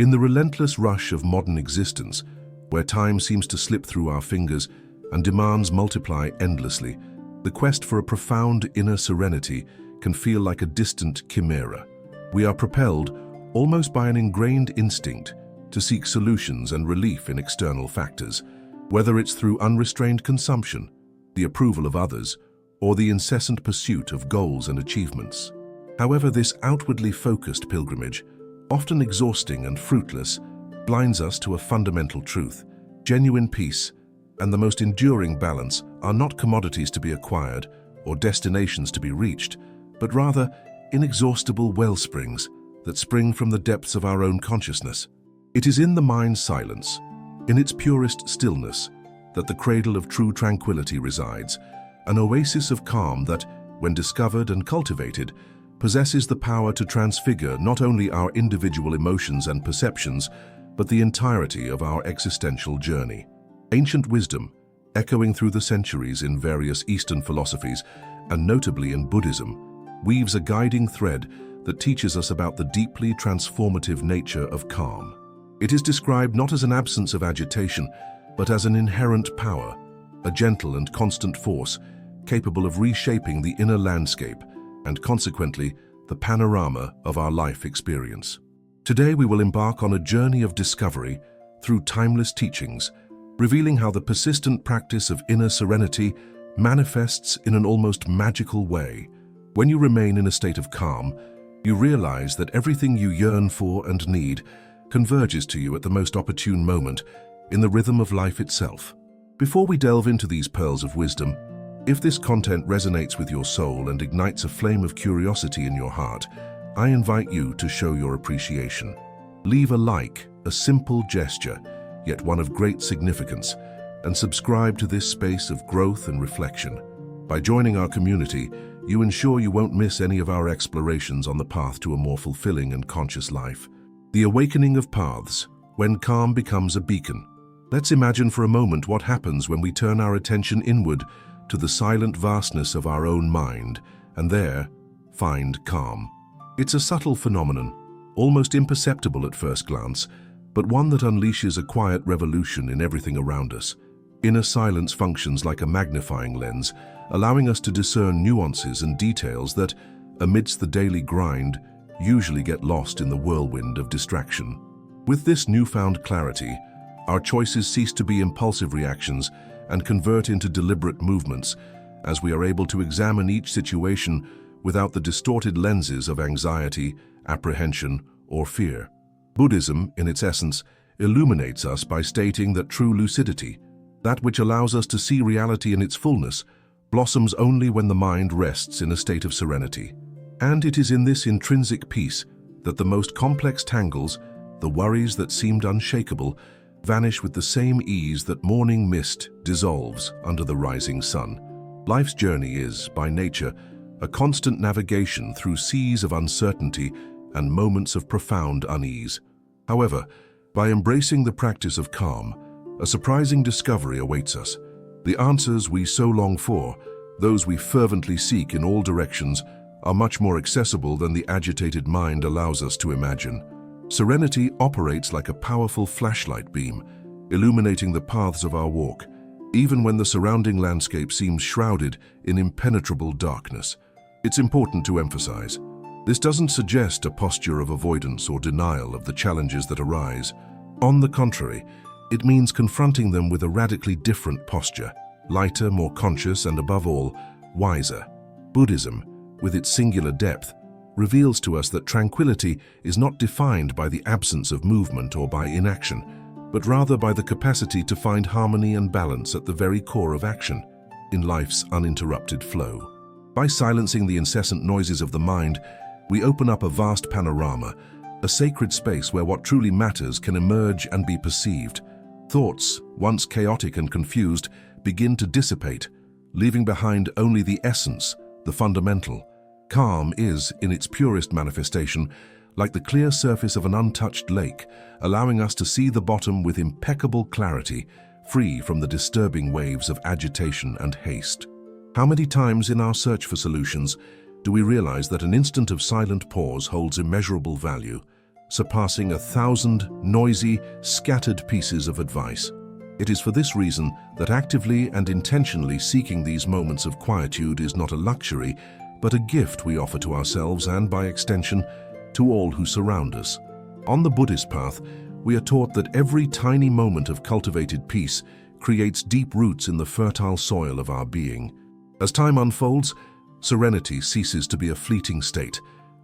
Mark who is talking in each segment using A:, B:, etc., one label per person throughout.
A: In the relentless rush of modern existence, where time seems to slip through our fingers and demands multiply endlessly, the quest for a profound inner serenity can feel like a distant chimera. We are propelled, almost by an ingrained instinct, to seek solutions and relief in external factors, whether it's through unrestrained consumption, the approval of others, or the incessant pursuit of goals and achievements. However, this outwardly focused pilgrimage, often exhausting and fruitless, blinds us to a fundamental truth. Genuine peace and the most enduring balance are not commodities to be acquired or destinations to be reached, but rather inexhaustible wellsprings that spring from the depths of our own consciousness. It is in the mind's silence, in its purest stillness, that the cradle of true tranquility resides, an oasis of calm that, when discovered and cultivated, possesses the power to transfigure not only our individual emotions and perceptions, but the entirety of our existential journey. Ancient wisdom, echoing through the centuries in various Eastern philosophies, and notably in Buddhism, weaves a guiding thread that teaches us about the deeply transformative nature of calm. It is described not as an absence of agitation, but as an inherent power, a gentle and constant force capable of reshaping the inner landscape and consequently the panorama of our life experience. Today we will embark on a journey of discovery through timeless teachings, revealing how the persistent practice of inner serenity manifests in an almost magical way. When you remain in a state of calm, you realize that everything you yearn for and need converges to you at the most opportune moment in the rhythm of life itself. Before we delve into these pearls of wisdom, if this content resonates with your soul and ignites a flame of curiosity in your heart, I invite you to show your appreciation. Leave a like, a simple gesture, yet one of great significance, and subscribe to this space of growth and reflection. By joining our community, you ensure you won't miss any of our explorations on the path to a more fulfilling and conscious life. The awakening of paths, when calm becomes a beacon. Let's imagine for a moment what happens when we turn our attention inward to the silent vastness of our own mind, and there find calm. It's a subtle phenomenon, almost imperceptible at first glance, but one that unleashes a quiet revolution in everything around us. Inner silence functions like a magnifying lens, allowing us to discern nuances and details that, amidst the daily grind, usually get lost in the whirlwind of distraction. With this newfound clarity, our choices cease to be impulsive reactions and convert into deliberate movements, as we are able to examine each situation without the distorted lenses of anxiety, apprehension, or fear. Buddhism, in its essence, illuminates us by stating that true lucidity, that which allows us to see reality in its fullness, blossoms only when the mind rests in a state of serenity. And it is in this intrinsic peace that the most complex tangles, the worries that seemed unshakable, vanish with the same ease that morning mist dissolves under the rising sun. Life's journey is, by nature, a constant navigation through seas of uncertainty and moments of profound unease. However, by embracing the practice of calm, a surprising discovery awaits us. The answers we so long for, those we fervently seek in all directions, are much more accessible than the agitated mind allows us to imagine. Serenity operates like a powerful flashlight beam, illuminating the paths of our walk, even when the surrounding landscape seems shrouded in impenetrable darkness. It's important to emphasize, this doesn't suggest a posture of avoidance or denial of the challenges that arise. On the contrary, it means confronting them with a radically different posture, lighter, more conscious, and above all, wiser. Buddhism, with its singular depth, reveals to us that tranquility is not defined by the absence of movement or by inaction, but rather by the capacity to find harmony and balance at the very core of action, in life's uninterrupted flow. By silencing the incessant noises of the mind, we open up a vast panorama, a sacred space where what truly matters can emerge and be perceived. Thoughts, once chaotic and confused, begin to dissipate, leaving behind only the essence, the fundamental. Calm is, in its purest manifestation, like the clear surface of an untouched lake, allowing us to see the bottom with impeccable clarity, free from the disturbing waves of agitation and haste. How many times in our search for solutions do we realize that an instant of silent pause holds immeasurable value? surpassing 1,000 noisy, scattered pieces of advice. It is for this reason that actively and intentionally seeking these moments of quietude is not a luxury, but a gift we offer to ourselves and, by extension, to all who surround us. On the Buddhist path, we are taught that every tiny moment of cultivated peace creates deep roots in the fertile soil of our being. As time unfolds, serenity ceases to be a fleeting state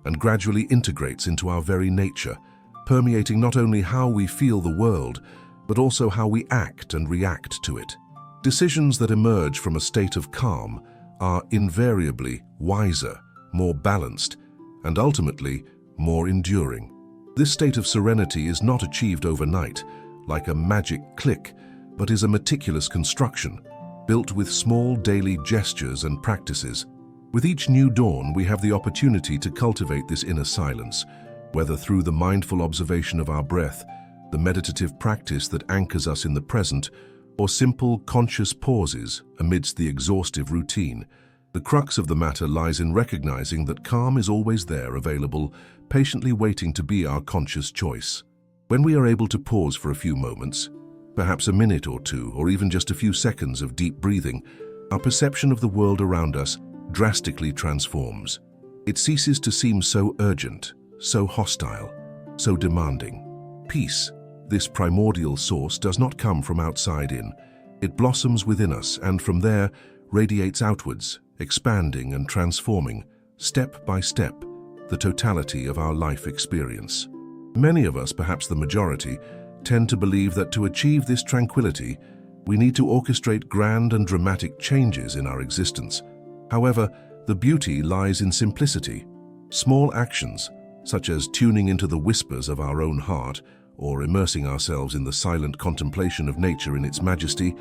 A: and gradually integrates into our very nature, permeating not only how we feel the world, but also how we act and react to it. Decisions that emerge from a state of calm are invariably wiser, more balanced, and ultimately more enduring. This state of serenity is not achieved overnight, like a magic click, but is a meticulous construction, built with small daily gestures and practices. With each new dawn, we have the opportunity to cultivate this inner silence, whether through the mindful observation of our breath, the meditative practice that anchors us in the present, or simple, conscious pauses amidst the exhaustive routine. The crux of the matter lies in recognizing that calm is always there, available, patiently waiting to be our conscious choice. When we are able to pause for a few moments, perhaps a minute or two, or even just a few seconds of deep breathing, our perception of the world around us drastically transforms. It ceases to seem so urgent, so hostile, so demanding. Peace, this primordial source, does not come from outside in. It blossoms within us and from there radiates outwards, expanding and transforming, step by step, the totality of our life experience. Many of us, perhaps the majority, tend to believe that to achieve this tranquility, we need to orchestrate grand and dramatic changes in our existence. However, the beauty lies in simplicity. Small actions, such as tuning into the whispers of our own heart or immersing ourselves in the silent contemplation of nature in its majesty,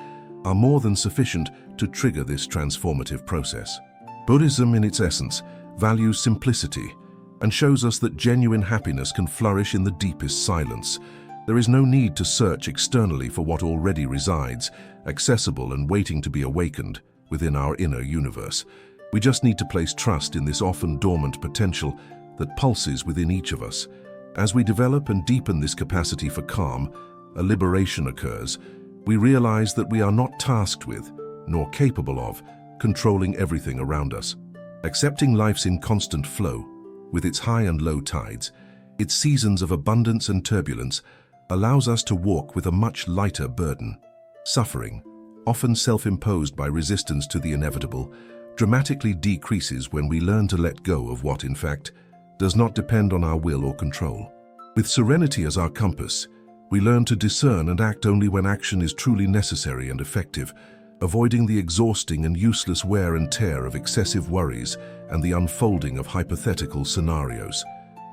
A: are more than sufficient to trigger this transformative process. Buddhism, in its essence, values simplicity and shows us that genuine happiness can flourish in the deepest silence. There is no need to search externally for what already resides, accessible and waiting to be awakened, within our inner universe. We just need to place trust in this often dormant potential that pulses within each of us. As we develop and deepen this capacity for calm, a liberation occurs. We realize that we are not tasked with, nor capable of, controlling everything around us. Accepting life's inconstant flow, with its high and low tides, its seasons of abundance and turbulence, allows us to walk with a much lighter burden. Suffering, often self-imposed by resistance to the inevitable, dramatically decreases when we learn to let go of what, in fact, does not depend on our will or control. With serenity as our compass, we learn to discern and act only when action is truly necessary and effective, avoiding the exhausting and useless wear and tear of excessive worries and the unfolding of hypothetical scenarios.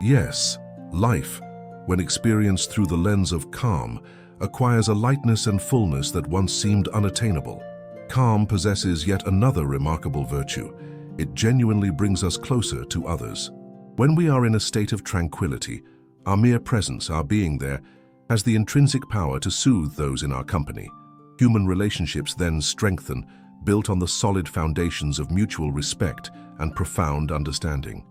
A: Yes, life, when experienced through the lens of calm, acquires a lightness and fullness that once seemed unattainable. Calm possesses yet another remarkable virtue. It genuinely brings us closer to others. When we are in a state of tranquility, our mere presence, our being there, has the intrinsic power to soothe those in our company. Human relationships then strengthen, built on the solid foundations of mutual respect and profound understanding.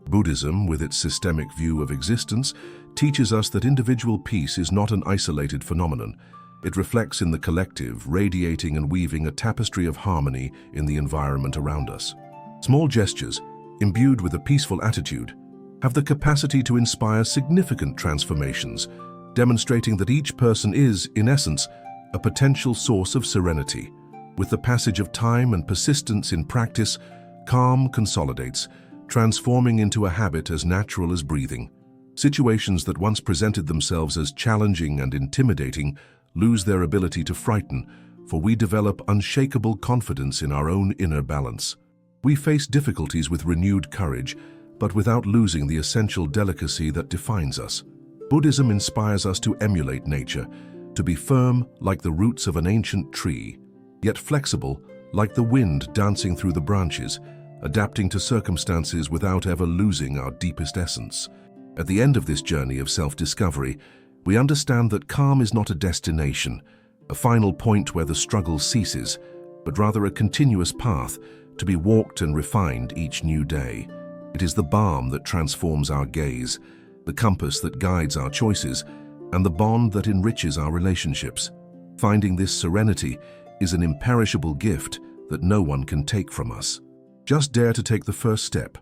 A: Buddhism, with its systemic view of existence, teaches us that individual peace is not an isolated phenomenon. It reflects in the collective, radiating and weaving a tapestry of harmony in the environment around us. Small gestures, imbued with a peaceful attitude, have the capacity to inspire significant transformations, demonstrating that each person is, in essence, a potential source of serenity. With the passage of time and persistence in practice, calm consolidates, transforming into a habit as natural as breathing. Situations that once presented themselves as challenging and intimidating lose their ability to frighten, for we develop unshakable confidence in our own inner balance. We face difficulties with renewed courage, but without losing the essential delicacy that defines us. Buddhism inspires us to emulate nature, to be firm like the roots of an ancient tree, yet flexible like the wind dancing through the branches, adapting to circumstances without ever losing our deepest essence. At the end of this journey of self-discovery, we understand that calm is not a destination, a final point where the struggle ceases, but rather a continuous path to be walked and refined each new day. It is the balm that transforms our gaze, the compass that guides our choices, and the bond that enriches our relationships. Finding this serenity is an imperishable gift that no one can take from us. Just dare to take the first step,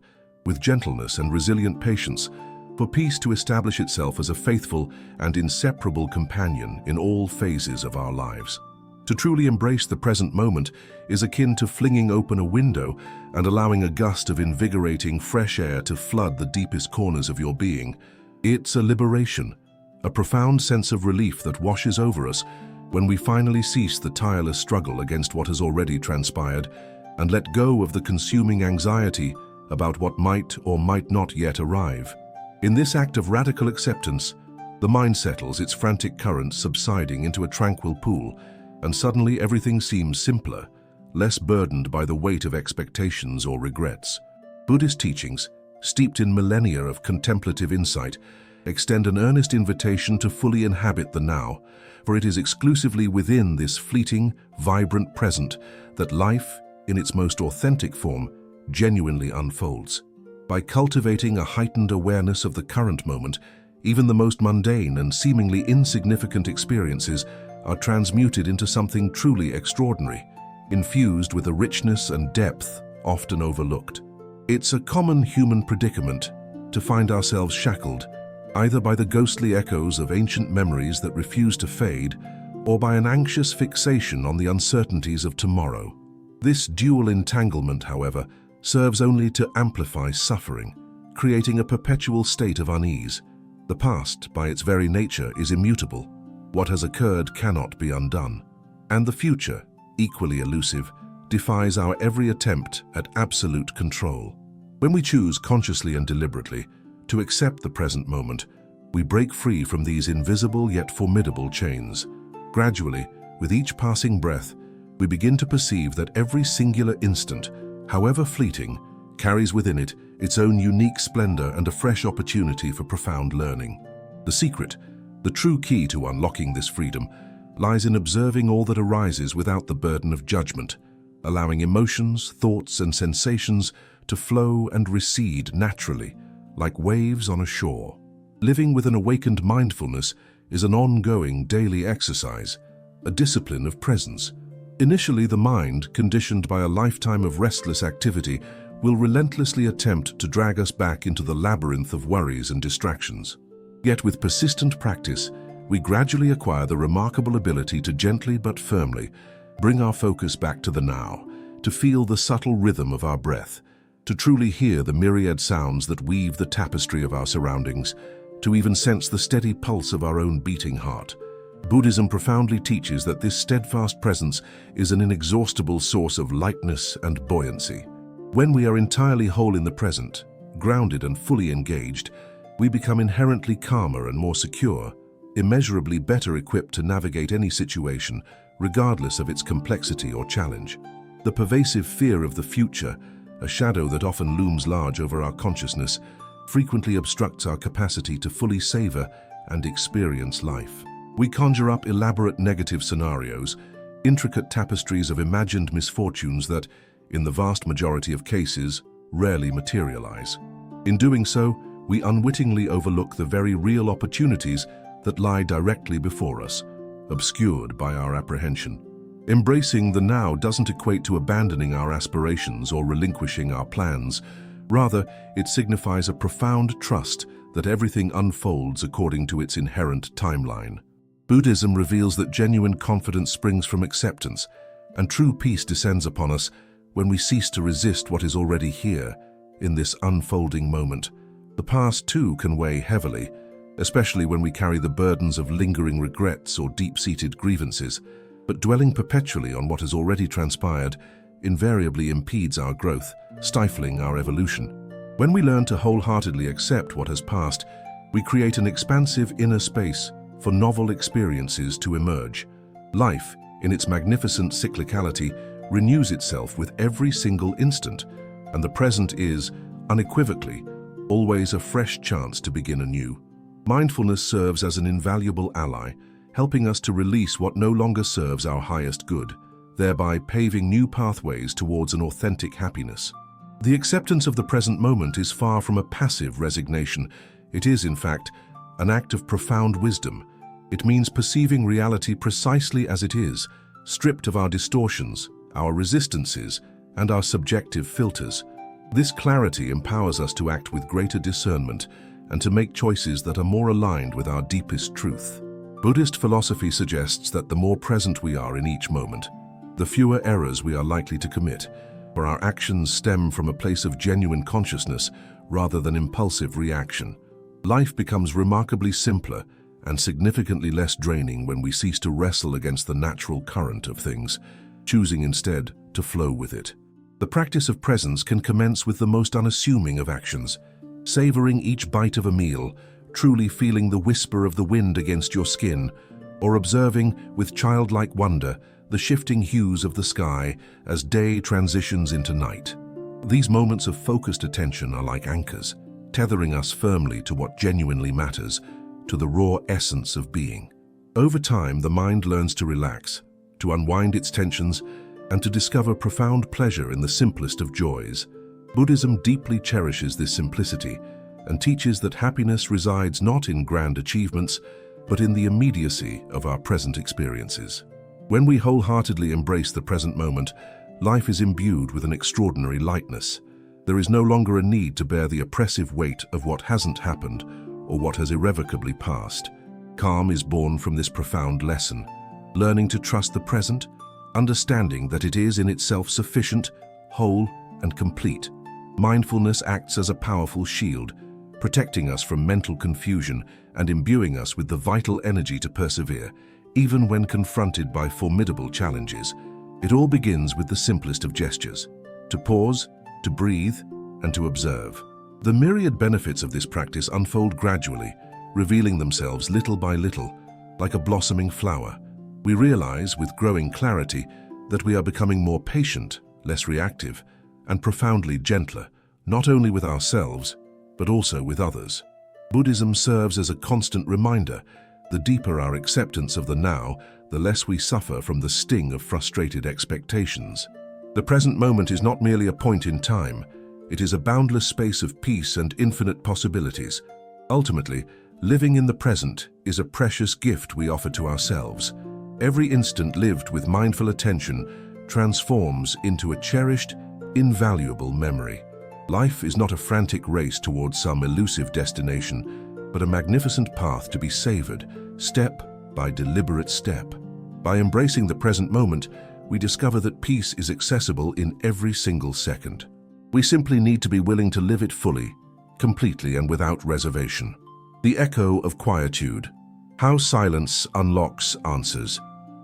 A: with gentleness and resilient patience, for peace to establish itself as a faithful and inseparable companion in all phases of our lives. To truly embrace the present moment is akin to flinging open a window and allowing a gust of invigorating fresh air to flood the deepest corners of your being. It's a liberation, a profound sense of relief that washes over us when we finally cease the tireless struggle against what has already transpired and let go of the consuming anxiety about what might or might not yet arrive. In this act of radical acceptance, the mind settles, its frantic currents subsiding into a tranquil pool, and suddenly everything seems simpler, less burdened by the weight of expectations or regrets. Buddhist teachings, steeped in millennia of contemplative insight, extend an earnest invitation to fully inhabit the now, for it is exclusively within this fleeting, vibrant present that life, in its most authentic form, genuinely unfolds. By cultivating a heightened awareness of the current moment, even the most mundane and seemingly insignificant experiences are transmuted into something truly extraordinary, infused with a richness and depth often overlooked. It's a common human predicament to find ourselves shackled, either by the ghostly echoes of ancient memories that refuse to fade, or by an anxious fixation on the uncertainties of tomorrow. This dual entanglement, however, serves only to amplify suffering, creating a perpetual state of unease. The past, by its very nature, is immutable. What has occurred cannot be undone. And the future, equally elusive, defies our every attempt at absolute control. When we choose consciously and deliberately to accept the present moment, we break free from these invisible yet formidable chains. Gradually, with each passing breath, we begin to perceive that every singular instant, however fleeting, carries within it its own unique splendor and a fresh opportunity for profound learning. The secret, the true key to unlocking this freedom, lies in observing all that arises without the burden of judgment, allowing emotions, thoughts, and sensations to flow and recede naturally, like waves on a shore. Living with an awakened mindfulness is an ongoing daily exercise, a discipline of presence. Initially, the mind, conditioned by a lifetime of restless activity, will relentlessly attempt to drag us back into the labyrinth of worries and distractions. Yet with persistent practice, we gradually acquire the remarkable ability to gently but firmly bring our focus back to the now, to feel the subtle rhythm of our breath, to truly hear the myriad sounds that weave the tapestry of our surroundings, to even sense the steady pulse of our own beating heart. Buddhism profoundly teaches that this steadfast presence is an inexhaustible source of lightness and buoyancy. When we are entirely whole in the present, grounded and fully engaged, we become inherently calmer and more secure, immeasurably better equipped to navigate any situation, regardless of its complexity or challenge. The pervasive fear of the future, a shadow that often looms large over our consciousness, frequently obstructs our capacity to fully savor and experience life. We conjure up elaborate negative scenarios, intricate tapestries of imagined misfortunes that, in the vast majority of cases, rarely materialize. In doing so, we unwittingly overlook the very real opportunities that lie directly before us, obscured by our apprehension. Embracing the now doesn't equate to abandoning our aspirations or relinquishing our plans. Rather, it signifies a profound trust that everything unfolds according to its inherent timeline. Buddhism reveals that genuine confidence springs from acceptance, and true peace descends upon us when we cease to resist what is already here, in this unfolding moment. The past, too, can weigh heavily, especially when we carry the burdens of lingering regrets or deep-seated grievances, but dwelling perpetually on what has already transpired invariably impedes our growth, stifling our evolution. When we learn to wholeheartedly accept what has passed, we create an expansive inner space for novel experiences to emerge. Life, in its magnificent cyclicality, renews itself with every single instant, and the present is, unequivocally, always a fresh chance to begin anew. Mindfulness serves as an invaluable ally, helping us to release what no longer serves our highest good, thereby paving new pathways towards an authentic happiness. The acceptance of the present moment is far from a passive resignation. It is, in fact, an act of profound wisdom. It means perceiving reality precisely as it is, stripped of our distortions, our resistances, and our subjective filters. This clarity empowers us to act with greater discernment and to make choices that are more aligned with our deepest truth. Buddhist philosophy suggests that the more present we are in each moment, the fewer errors we are likely to commit, for our actions stem from a place of genuine consciousness rather than impulsive reaction. Life becomes remarkably simpler and significantly less draining when we cease to wrestle against the natural current of things, choosing instead to flow with it. The practice of presence can commence with the most unassuming of actions, savoring each bite of a meal, truly feeling the whisper of the wind against your skin, or observing with childlike wonder the shifting hues of the sky as day transitions into night. These moments of focused attention are like anchors, tethering us firmly to what genuinely matters, to the raw essence of being. Over time, the mind learns to relax, to unwind its tensions, and to discover profound pleasure in the simplest of joys. Buddhism deeply cherishes this simplicity and teaches that happiness resides not in grand achievements, but in the immediacy of our present experiences. When we wholeheartedly embrace the present moment, life is imbued with an extraordinary lightness. There is no longer a need to bear the oppressive weight of what hasn't happened or what has irrevocably passed. Calm is born from this profound lesson, learning to trust the present, understanding that it is in itself sufficient, whole, and complete. Mindfulness acts as a powerful shield, protecting us from mental confusion and imbuing us with the vital energy to persevere, even when confronted by formidable challenges. It all begins with the simplest of gestures: to pause, to breathe, and to observe. The myriad benefits of this practice unfold gradually, revealing themselves little by little, like a blossoming flower. We realize with growing clarity that we are becoming more patient, less reactive, and profoundly gentler, not only with ourselves, but also with others. Buddhism serves as a constant reminder: the deeper our acceptance of the now, the less we suffer from the sting of frustrated expectations. The present moment is not merely a point in time, it is a boundless space of peace and infinite possibilities. Ultimately, living in the present is a precious gift we offer to ourselves. Every instant lived with mindful attention transforms into a cherished, invaluable memory. Life is not a frantic race towards some elusive destination, but a magnificent path to be savored, step by deliberate step. By embracing the present moment, we discover that peace is accessible in every single second. We simply need to be willing to live it fully, completely, and without reservation. The echo of quietude. How silence unlocks answers.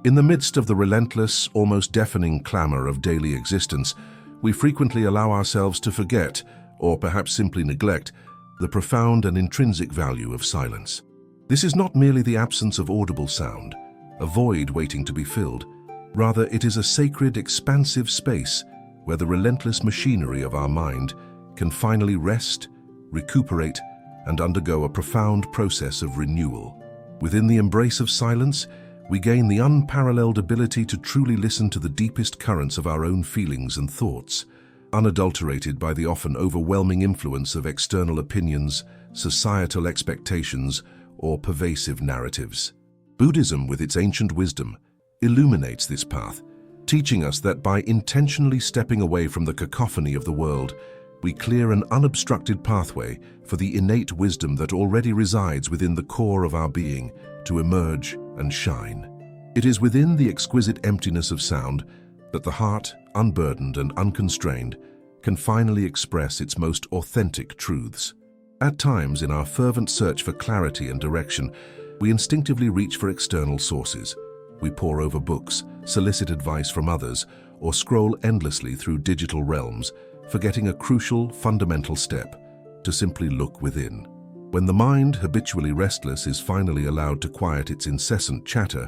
A: In the midst of the relentless, almost deafening clamor of daily existence, we frequently allow ourselves to forget, or perhaps simply neglect, the profound and intrinsic value of silence. This is not merely the absence of audible sound, a void waiting to be filled. Rather, it is a sacred, expansive space where the relentless machinery of our mind can finally rest, recuperate, and undergo a profound process of renewal. Within the embrace of silence, we gain the unparalleled ability to truly listen to the deepest currents of our own feelings and thoughts, unadulterated by the often overwhelming influence of external opinions, societal expectations, or pervasive narratives. Buddhism, with its ancient wisdom, illuminates this path, teaching us that by intentionally stepping away from the cacophony of the world, we clear an unobstructed pathway for the innate wisdom that already resides within the core of our being to emerge and shine. It is within the exquisite emptiness of sound that the heart, unburdened and unconstrained, can finally express its most authentic truths. At times, in our fervent search for clarity and direction, we instinctively reach for external sources. We pore over books, solicit advice from others, or scroll endlessly through digital realms, forgetting a crucial, fundamental step: to simply look within. When the mind, habitually restless, is finally allowed to quiet its incessant chatter,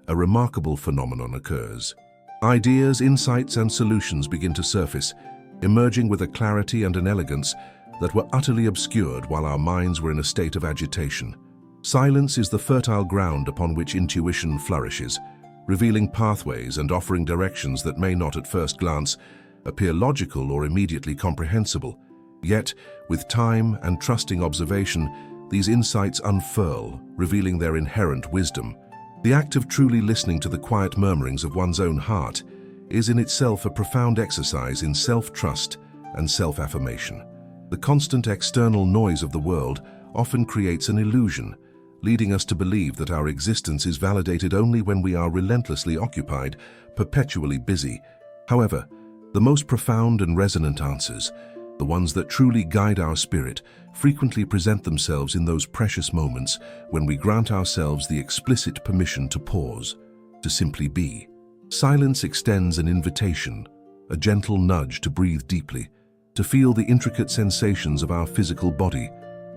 A: a remarkable phenomenon occurs. Ideas, insights, and solutions begin to surface, emerging with a clarity and an elegance that were utterly obscured while our minds were in a state of agitation. Silence is the fertile ground upon which intuition flourishes, revealing pathways and offering directions that may not at first glance appear logical or immediately comprehensible. Yet, with time and trusting observation, these insights unfurl, revealing their inherent wisdom. The act of truly listening to the quiet murmurings of one's own heart is in itself a profound exercise in self-trust and self-affirmation. The constant external noise of the world often creates an illusion, leading us to believe that our existence is validated only when we are relentlessly occupied, perpetually busy. However, the most profound and resonant answers, the ones that truly guide our spirit, frequently present themselves in those precious moments when we grant ourselves the explicit permission to pause, to simply be. Silence extends an invitation, a gentle nudge to breathe deeply, to feel the intricate sensations of our physical body,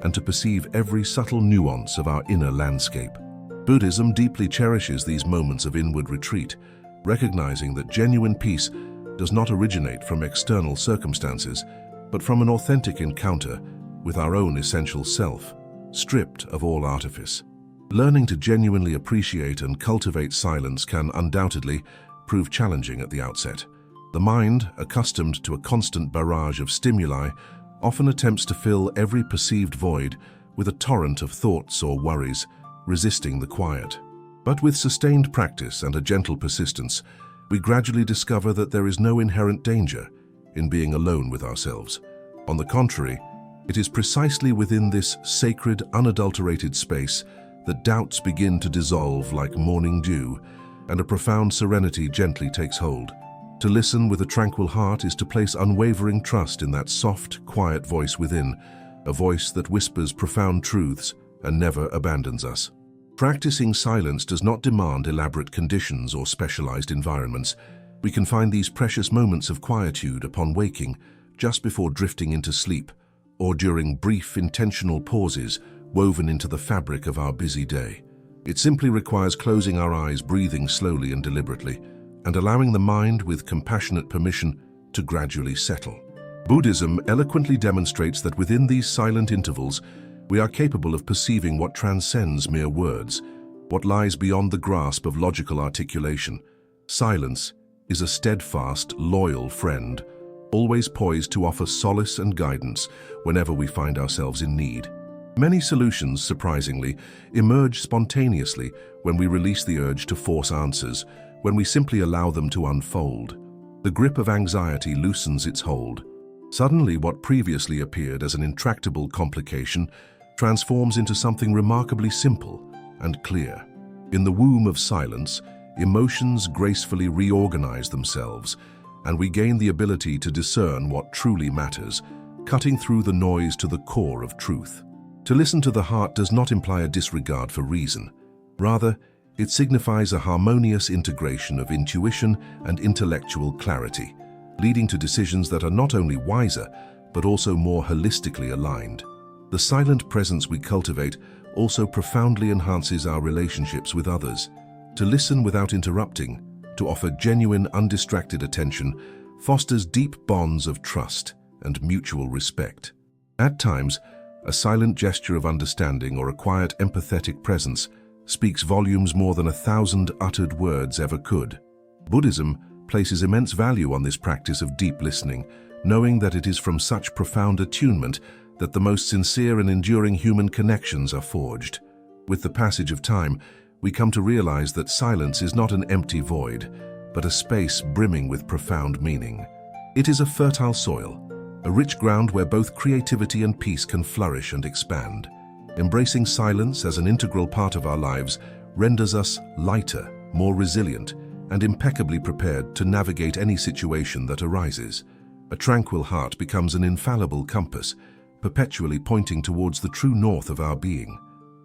A: and to perceive every subtle nuance of our inner landscape. Buddhism deeply cherishes these moments of inward retreat, recognizing that genuine peace does not originate from external circumstances, but from an authentic encounter with our own essential self, stripped of all artifice. Learning to genuinely appreciate and cultivate silence can undoubtedly prove challenging at the outset. The mind, accustomed to a constant barrage of stimuli, often attempts to fill every perceived void with a torrent of thoughts or worries, resisting the quiet. But with sustained practice and a gentle persistence, we gradually discover that there is no inherent danger in being alone with ourselves. On the contrary, it is precisely within this sacred, unadulterated space that doubts begin to dissolve like morning dew, and a profound serenity gently takes hold. To listen with a tranquil heart is to place unwavering trust in that soft, quiet voice within, a voice that whispers profound truths and never abandons us. Practicing silence does not demand elaborate conditions or specialized environments. We can find these precious moments of quietude upon waking, just before drifting into sleep, or during brief, intentional pauses woven into the fabric of our busy day. It simply requires closing our eyes, breathing slowly and deliberately, and allowing the mind with compassionate permission to gradually settle. Buddhism eloquently demonstrates that within these silent intervals, we are capable of perceiving what transcends mere words, what lies beyond the grasp of logical articulation. Silence is a steadfast, loyal friend, always poised to offer solace and guidance whenever we find ourselves in need. Many solutions, surprisingly, emerge spontaneously when we release the urge to force answers, when we simply allow them to unfold. The grip of anxiety loosens its hold. Suddenly, what previously appeared as an intractable complication transforms into something remarkably simple and clear. In the womb of silence, emotions gracefully reorganize themselves, and we gain the ability to discern what truly matters, cutting through the noise to the core of truth. To listen to the heart does not imply a disregard for reason. Rather, it signifies a harmonious integration of intuition and intellectual clarity, leading to decisions that are not only wiser, but also more holistically aligned. The silent presence we cultivate also profoundly enhances our relationships with others. To listen without interrupting, to offer genuine, undistracted attention, fosters deep bonds of trust and mutual respect. At times, a silent gesture of understanding or a quiet, empathetic presence speaks volumes more than 1,000 uttered words ever could. Buddhism places immense value on this practice of deep listening, knowing that it is from such profound attunement that the most sincere and enduring human connections are forged. With the passage of time, we come to realize that silence is not an empty void, but a space brimming with profound meaning. It is a fertile soil, a rich ground where both creativity and peace can flourish and expand. Embracing silence as an integral part of our lives renders us lighter, more resilient, and impeccably prepared to navigate any situation that arises. A tranquil heart becomes an infallible compass, perpetually pointing towards the true north of our being.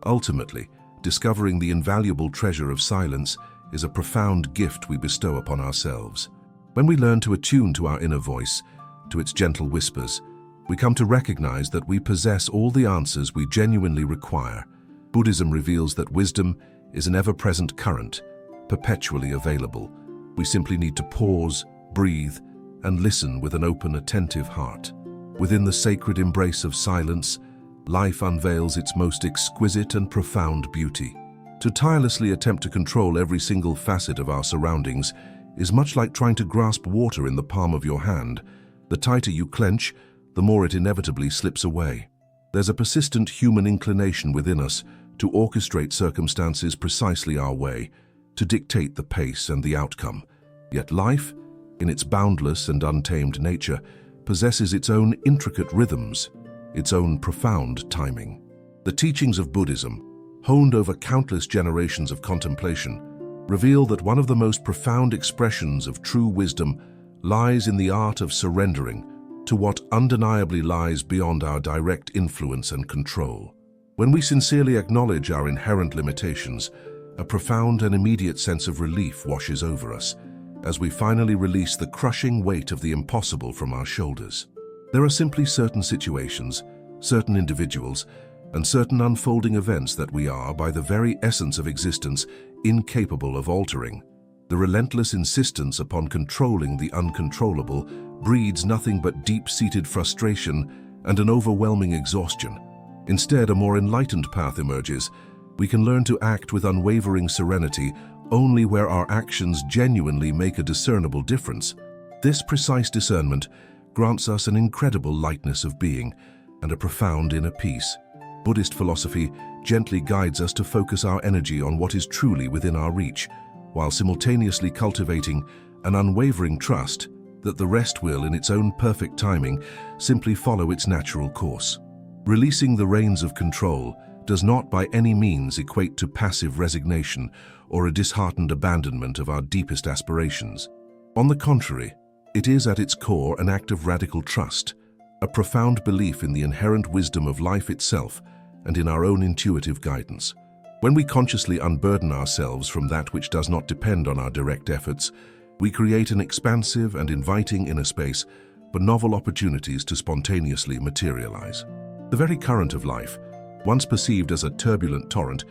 A: Ultimately, discovering the invaluable treasure of silence is a profound gift we bestow upon ourselves. When we learn to attune to our inner voice, to its gentle whispers, we come to recognize that we possess all the answers we genuinely require. Buddhism reveals that wisdom is an ever-present current, perpetually available. We simply need to pause, breathe, and listen with an open, attentive heart. Within the sacred embrace of silence, life unveils its most exquisite and profound beauty. To tirelessly attempt to control every single facet of our surroundings is much like trying to grasp water in the palm of your hand. The tighter you clench, the more it inevitably slips away. There's a persistent human inclination within us to orchestrate circumstances precisely our way, to dictate the pace and the outcome. Yet life, in its boundless and untamed nature, possesses its own intricate rhythms, its own profound timing. The teachings of Buddhism, honed over countless generations of contemplation, reveal that one of the most profound expressions of true wisdom lies in the art of surrendering to what undeniably lies beyond our direct influence and control. When we sincerely acknowledge our inherent limitations, a profound and immediate sense of relief washes over us, as we finally release the crushing weight of the impossible from our shoulders. There are simply certain situations, certain individuals, and certain unfolding events that we are, by the very essence of existence, incapable of altering. The relentless insistence upon controlling the uncontrollable breeds nothing but deep-seated frustration and an overwhelming exhaustion. Instead, a more enlightened path emerges. We can learn to act with unwavering serenity only where our actions genuinely make a discernible difference. This precise discernment grants us an incredible lightness of being and a profound inner peace. Buddhist philosophy gently guides us to focus our energy on what is truly within our reach, while simultaneously cultivating an unwavering trust that the rest will, in its own perfect timing, simply follow its natural course. Releasing the reins of control does not by any means equate to passive resignation or a disheartened abandonment of our deepest aspirations. On the contrary, it is at its core an act of radical trust, a profound belief in the inherent wisdom of life itself and in our own intuitive guidance. When we consciously unburden ourselves from that which does not depend on our direct efforts, we create an expansive and inviting inner space for novel opportunities to spontaneously materialize. The very current of life, once perceived as a turbulent torrent,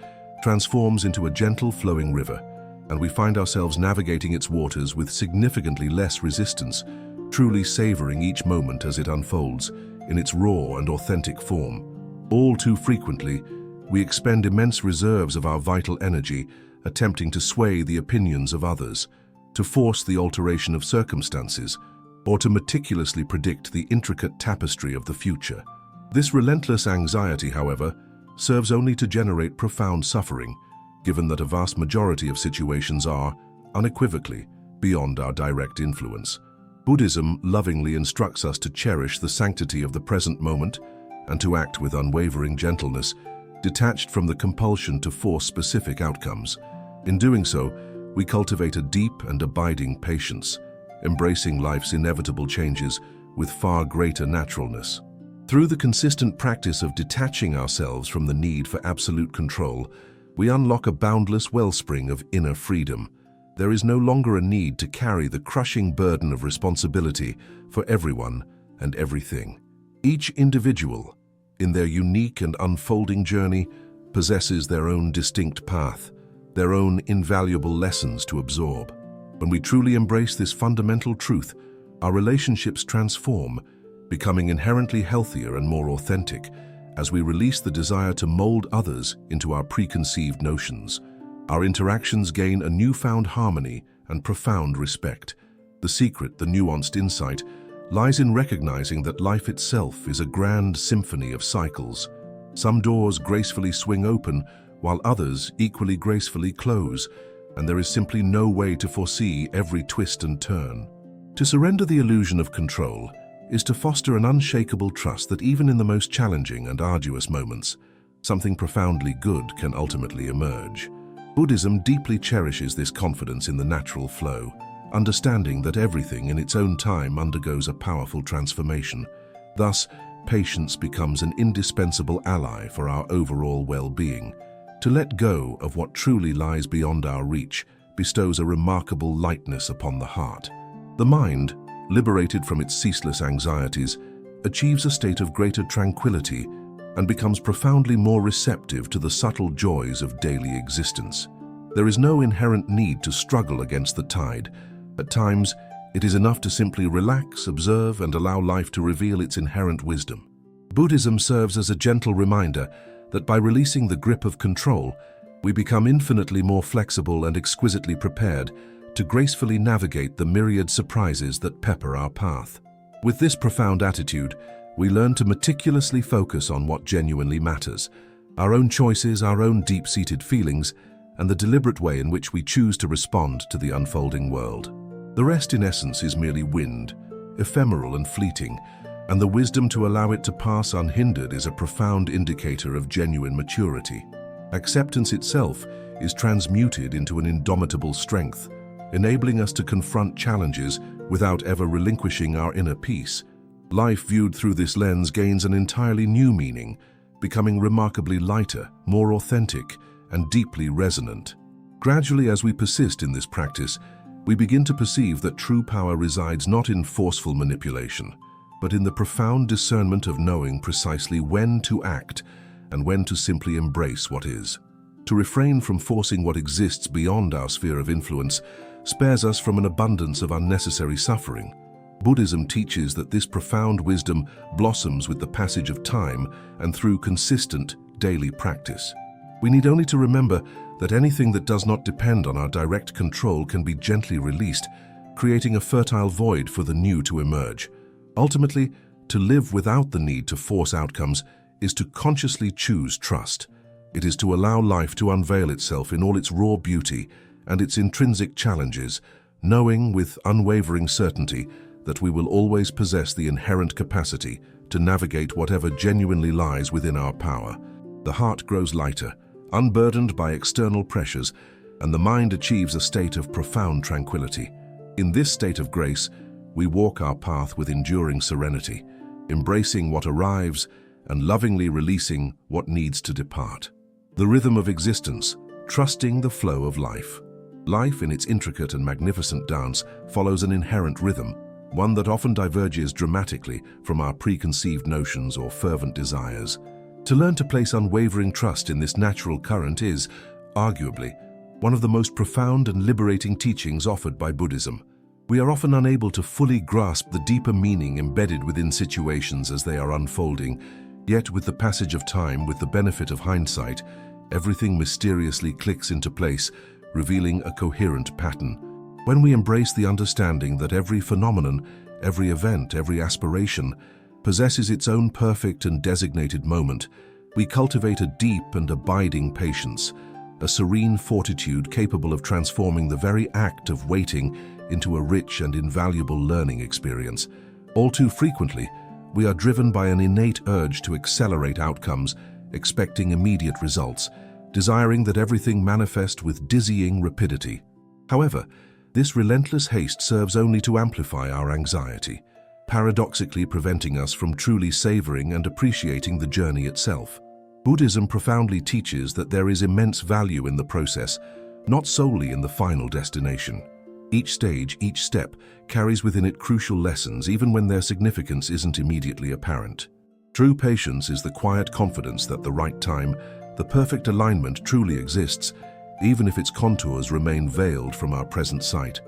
A: transforms into a gentle flowing river, and we find ourselves navigating its waters with significantly less resistance, truly savoring each moment as it unfolds in its raw and authentic form. All too frequently, we expend immense reserves of our vital energy attempting to sway the opinions of others, to force the alteration of circumstances, or to meticulously predict the intricate tapestry of the future. This relentless anxiety, however, serves only to generate profound suffering, given that a vast majority of situations are, unequivocally, beyond our direct influence. Buddhism lovingly instructs us to cherish the sanctity of the present moment and to act with unwavering gentleness, detached from the compulsion to force specific outcomes. In doing so, we cultivate a deep and abiding patience, embracing life's inevitable changes with far greater naturalness. Through the consistent practice of detaching ourselves from the need for absolute control, we unlock a boundless wellspring of inner freedom. There is no longer a need to carry the crushing burden of responsibility for everyone and everything. Each individual, in their unique and unfolding journey, possesses their own distinct path, their own invaluable lessons to absorb. When we truly embrace this fundamental truth, our relationships transform, becoming inherently healthier and more authentic as we release the desire to mold others into our preconceived notions. Our interactions gain a newfound harmony and profound respect. The secret, the nuanced insight, lies in recognizing that life itself is a grand symphony of cycles. Some doors gracefully swing open, while others equally gracefully close, and there is simply no way to foresee every twist and turn. To surrender the illusion of control is to foster an unshakable trust that even in the most challenging and arduous moments, something profoundly good can ultimately emerge. Buddhism deeply cherishes this confidence in the natural flow, understanding that everything in its own time undergoes a powerful transformation. Thus, patience becomes an indispensable ally for our overall well-being. To let go of what truly lies beyond our reach bestows a remarkable lightness upon the heart. The mind, liberated from its ceaseless anxieties, achieves a state of greater tranquility and becomes profoundly more receptive to the subtle joys of daily existence. There is no inherent need to struggle against the tide. At times, it is enough to simply relax, observe, and allow life to reveal its inherent wisdom. Buddhism serves as a gentle reminder that by releasing the grip of control, we become infinitely more flexible and exquisitely prepared to gracefully navigate the myriad surprises that pepper our path. With this profound attitude, We learn to meticulously focus on what genuinely matters, our own choices, our own deep-seated feelings, and the deliberate way in which we choose to respond to the unfolding world. The rest, in essence, is merely wind, ephemeral and fleeting, and the wisdom to allow it to pass unhindered is a profound indicator of genuine maturity. Acceptance itself is transmuted into an indomitable strength, enabling us to confront challenges without ever relinquishing our inner peace. Life viewed through this lens gains an entirely new meaning, becoming remarkably lighter, more authentic, and deeply resonant. Gradually, as we persist in this practice, we begin to perceive that true power resides not in forceful manipulation, but in the profound discernment of knowing precisely when to act and when to simply embrace what is. To refrain from forcing what exists beyond our sphere of influence spares us from an abundance of unnecessary suffering. Buddhism teaches that this profound wisdom blossoms with the passage of time and through consistent, daily practice. We need only to remember that anything that does not depend on our direct control can be gently released, creating a fertile void for the new to emerge. Ultimately, to live without the need to force outcomes is to consciously choose trust. It is to allow life to unveil itself in all its raw beauty and its intrinsic challenges, knowing with unwavering certainty that we will always possess the inherent capacity to navigate whatever genuinely lies within our power. The heart grows lighter, unburdened by external pressures, and the mind achieves a state of profound tranquility. In this state of grace, we walk our path with enduring serenity, embracing what arrives and lovingly releasing what needs to depart. The rhythm of existence, trusting the flow of life. Life, in its intricate and magnificent dance, follows an inherent rhythm, one that often diverges dramatically from our preconceived notions or fervent desires. To learn to place unwavering trust in this natural current is, arguably, one of the most profound and liberating teachings offered by Buddhism. We are often unable to fully grasp the deeper meaning embedded within situations as they are unfolding, yet with the passage of time, with the benefit of hindsight, everything mysteriously clicks into place, revealing a coherent pattern. When we embrace the understanding that every phenomenon, every event, every aspiration possesses its own perfect and designated moment, we cultivate a deep and abiding patience, a serene fortitude capable of transforming the very act of waiting into a rich and invaluable learning experience. All too frequently, we are driven by an innate urge to accelerate outcomes, expecting immediate results, desiring that everything manifest with dizzying rapidity. However, this relentless haste serves only to amplify our anxiety, paradoxically preventing us from truly savoring and appreciating the journey itself. Buddhism profoundly teaches that there is immense value in the process, not solely in the final destination. Each stage, each step, carries within it crucial lessons even when their significance isn't immediately apparent. True patience is the quiet confidence that the right time, the perfect alignment truly exists, even if its contours remain veiled from our present sight.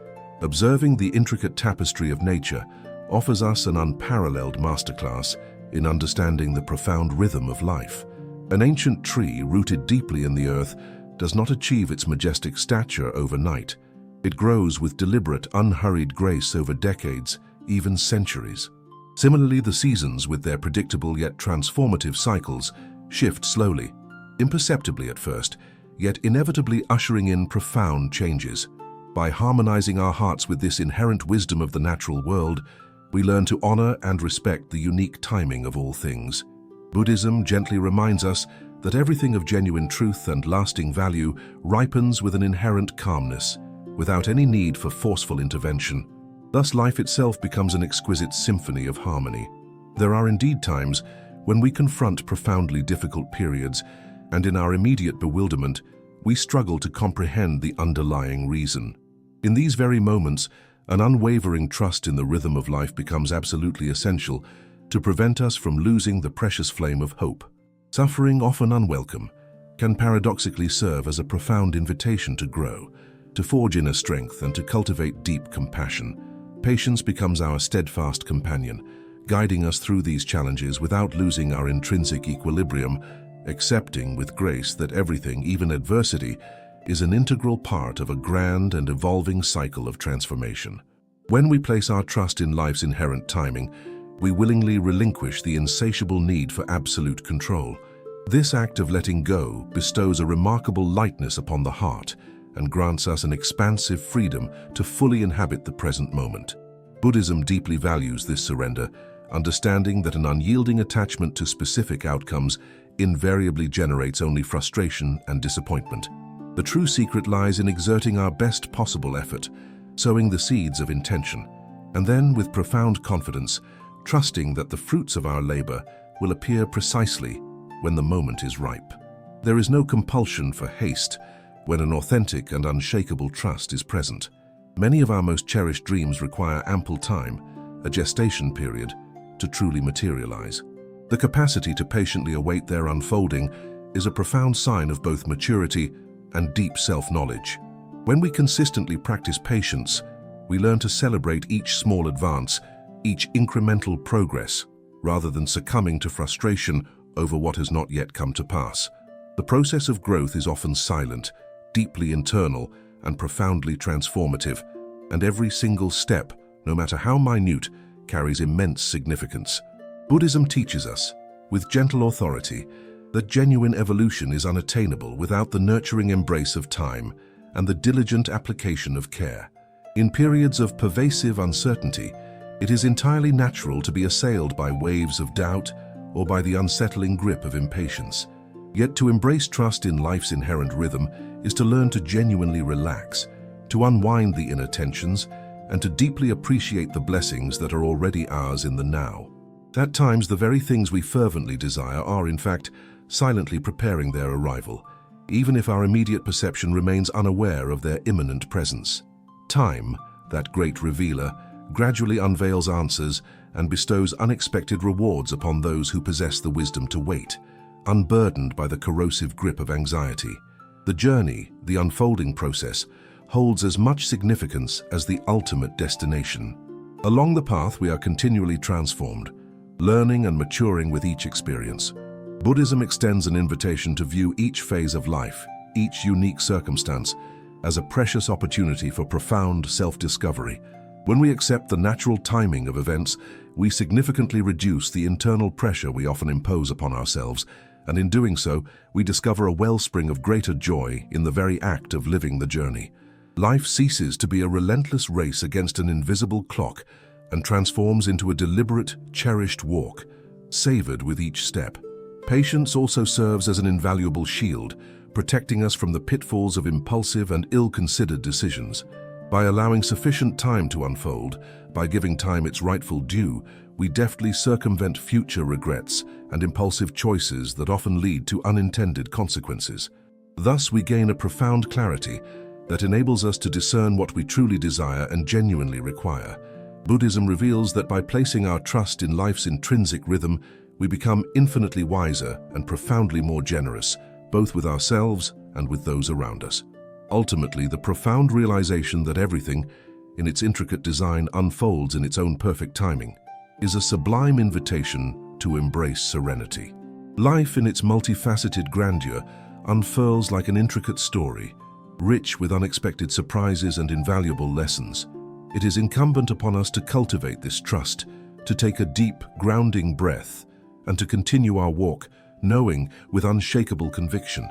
A: Observing the intricate tapestry of nature offers us an unparalleled masterclass in understanding the profound rhythm of life. An ancient tree rooted deeply in the earth does not achieve its majestic stature overnight. It grows with deliberate, unhurried grace over decades, even centuries. Similarly, the seasons, with their predictable yet transformative cycles, shift slowly, imperceptibly at first, yet inevitably ushering in profound changes. By harmonizing our hearts with this inherent wisdom of the natural world, we learn to honor and respect the unique timing of all things. Buddhism gently reminds us that everything of genuine truth and lasting value ripens with an inherent calmness, without any need for forceful intervention. Thus, life itself becomes an exquisite symphony of harmony. There are indeed times when we confront profoundly difficult periods, and in our immediate bewilderment, we struggle to comprehend the underlying reason. In these very moments, an unwavering trust in the rhythm of life becomes absolutely essential to prevent us from losing the precious flame of hope. Suffering, often unwelcome, can paradoxically serve as a profound invitation to grow, to forge inner strength, and to cultivate deep compassion. Patience becomes our steadfast companion, guiding us through these challenges without losing our intrinsic equilibrium, accepting with grace that everything, even adversity, is an integral part of a grand and evolving cycle of transformation. When we place our trust in life's inherent timing, we willingly relinquish the insatiable need for absolute control. This act of letting go bestows a remarkable lightness upon the heart and grants us an expansive freedom to fully inhabit the present moment. Buddhism deeply values this surrender, understanding that an unyielding attachment to specific outcomes invariably generates only frustration and disappointment. The true secret lies in exerting our best possible effort, sowing the seeds of intention, and then, with profound confidence, trusting that the fruits of our labor will appear precisely when the moment is ripe. There is no compulsion for haste when an authentic and unshakable trust is present. Many of our most cherished dreams require ample time, a gestation period, to truly materialize. The capacity to patiently await their unfolding is a profound sign of both maturity and deep self-knowledge. When we consistently practice patience, we learn to celebrate each small advance, each incremental progress, rather than succumbing to frustration over what has not yet come to pass. The process of growth is often silent, deeply internal, and profoundly transformative, and every single step, no matter how minute, carries immense significance. Buddhism teaches us, with gentle authority, that genuine evolution is unattainable without the nurturing embrace of time and the diligent application of care. In periods of pervasive uncertainty, it is entirely natural to be assailed by waves of doubt or by the unsettling grip of impatience. Yet to embrace trust in life's inherent rhythm is to learn to genuinely relax, to unwind the inner tensions, and to deeply appreciate the blessings that are already ours in the now. At times, the very things we fervently desire are, in fact, silently preparing their arrival, even if our immediate perception remains unaware of their imminent presence. Time, that great revealer, gradually unveils answers and bestows unexpected rewards upon those who possess the wisdom to wait, unburdened by the corrosive grip of anxiety. The journey, the unfolding process, holds as much significance as the ultimate destination. Along the path, we are continually transformed, learning and maturing with each experience. Buddhism extends an invitation to view each phase of life, each unique circumstance, as a precious opportunity for profound self-discovery. When we accept the natural timing of events, we significantly reduce the internal pressure we often impose upon ourselves, and in doing so, we discover a wellspring of greater joy in the very act of living the journey. Life ceases to be a relentless race against an invisible clock and transforms into a deliberate, cherished walk, savored with each step. Patience also serves as an invaluable shield, protecting us from the pitfalls of impulsive and ill-considered decisions. By allowing sufficient time to unfold, by giving time its rightful due, we deftly circumvent future regrets and impulsive choices that often lead to unintended consequences. Thus, we gain a profound clarity that enables us to discern what we truly desire and genuinely require. Buddhism reveals that by placing our trust in life's intrinsic rhythm, we become infinitely wiser and profoundly more generous, both with ourselves and with those around us. Ultimately, the profound realization that everything, in its intricate design, unfolds in its own perfect timing, is a sublime invitation to embrace serenity. Life, in its multifaceted grandeur, unfurls like an intricate story, rich with unexpected surprises and invaluable lessons. It is incumbent upon us to cultivate this trust, to take a deep, grounding breath, and to continue our walk, knowing with unshakable conviction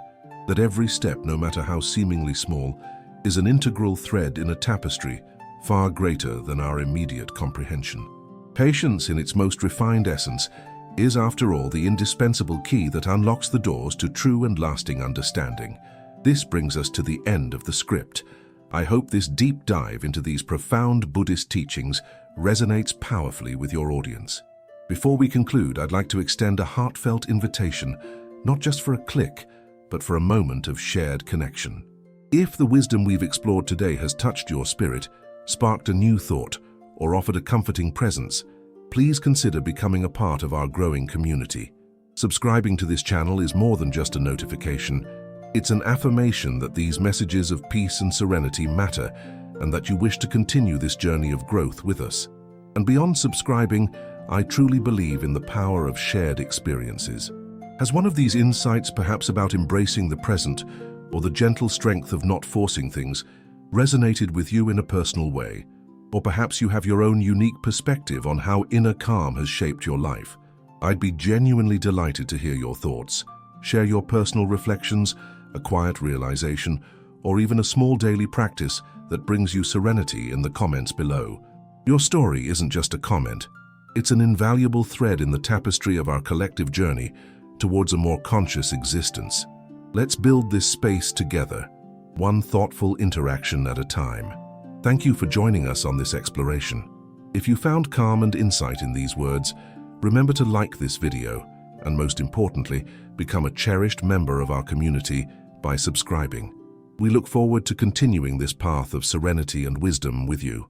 A: that every step, no matter how seemingly small, is an integral thread in a tapestry far greater than our immediate comprehension. Patience, in its most refined essence, is, after all, the indispensable key that unlocks the doors to true and lasting understanding. This brings us to the end of the script. I hope this deep dive into these profound Buddhist teachings resonates powerfully with your audience. Before we conclude, I'd like to extend a heartfelt invitation, not just for a click, but for a moment of shared connection. If the wisdom we've explored today has touched your spirit, sparked a new thought, or offered a comforting presence, please consider becoming a part of our growing community. Subscribing to this channel is more than just a notification. It's an affirmation that these messages of peace and serenity matter, and that you wish to continue this journey of growth with us. And beyond subscribing, I truly believe in the power of shared experiences. Has one of these insights, perhaps about embracing the present, or the gentle strength of not forcing things, resonated with you in a personal way? Or perhaps you have your own unique perspective on how inner calm has shaped your life. I'd be genuinely delighted to hear your thoughts. Share your personal reflections, a quiet realization, or even a small daily practice that brings you serenity in the comments below. Your story isn't just a comment. It's an invaluable thread in the tapestry of our collective journey towards a more conscious existence. Let's build this space together, one thoughtful interaction at a time. Thank you for joining us on this exploration. If you found calm and insight in these words, remember to like this video and, most importantly, become a cherished member of our community by subscribing. We look forward to continuing this path of serenity and wisdom with you.